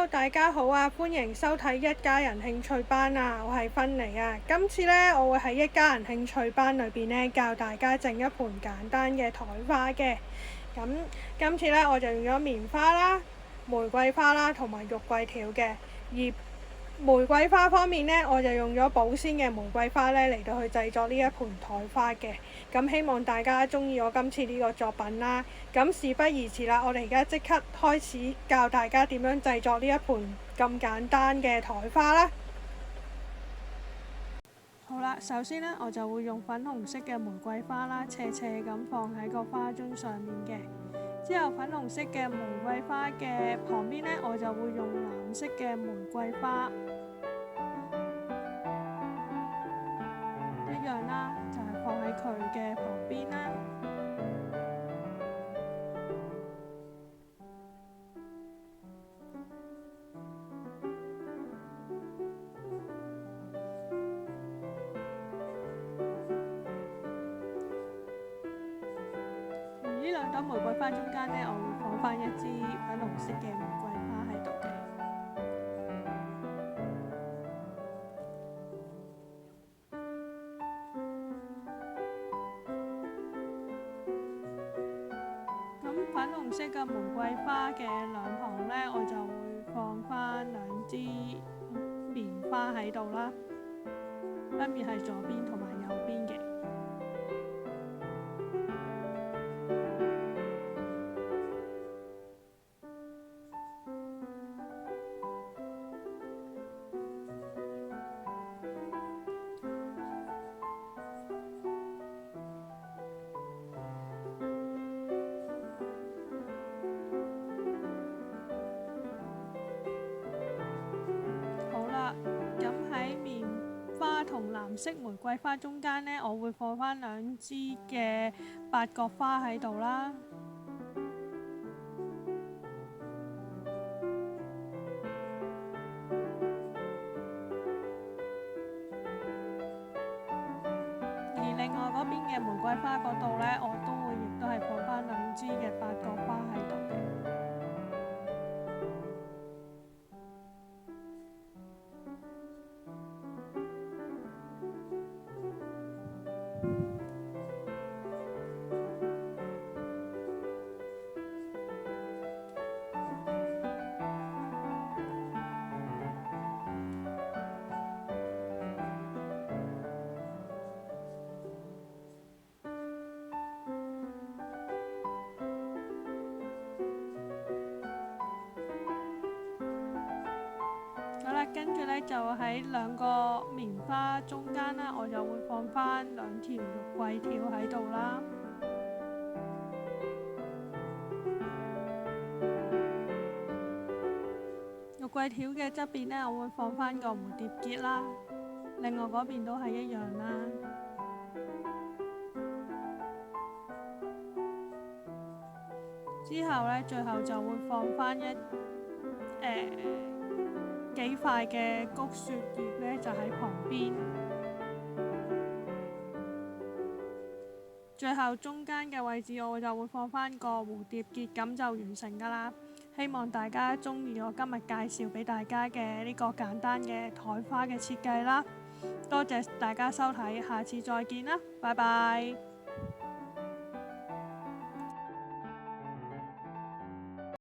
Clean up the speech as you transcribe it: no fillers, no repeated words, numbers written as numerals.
Hello，大家好啊！歡迎收睇一家人興趣班啊！我係芬妮啊。今次呢，我會喺一家人興趣班裏邊呢，教大家整一盤簡單嘅台花嘅。咁今次呢，我就用咗棉花啦、玫瑰花啦同埋肉桂條嘅。而玫瑰花方面呢，我就用咗保鮮嘅玫瑰花呢嚟到去製作呢一盤台花嘅。咁希望大家中意我今次呢個作品啦。咁事不宜遲啦，我哋而家即刻開始教大家點樣製作呢一盤咁簡單嘅台花啦。好啦，首先呢，我就會用粉紅色嘅玫瑰花啦，斜斜咁放喺個花樽上面嘅。之後粉紅色嘅玫瑰花嘅旁邊呢，我就會用藍色嘅玫瑰花一樣啦，就係放喺佢嘅旁邊啦。呢兩朵玫瑰花中間呢，我會放返一支粉紅色嘅玫瑰花喺度嘅。咁粉紅色嘅玫瑰花嘅兩旁呢，我就會放返兩支棉花喺度啦，分別係左邊同埋右邊嘅。咁喺棉花同藍色玫瑰花中間呢，我會放返兩支嘅八角花喺度啦。而另外嗰邊嘅玫瑰花嗰度呢，我亦都係放返兩支嘅八角花喺度嘅。好啦，跟住呢，就喺兩個棉花中間啦，我就會放返兩條肉桂條喺度啦。肉桂條嘅側邊呢，我會放返個蝴蝶結啦，另外嗰邊都係一樣啦。之後呢，最後就會放返幾塊嘅菊雪葉呢，就喺旁邊。最後中間嘅位置，我就會放返個蝴蝶結，咁就完成㗎啦。希望大家鍾意我今日介紹俾大家嘅呢個簡單嘅台花嘅設計啦。多謝大家收睇，下次再見啦，拜拜。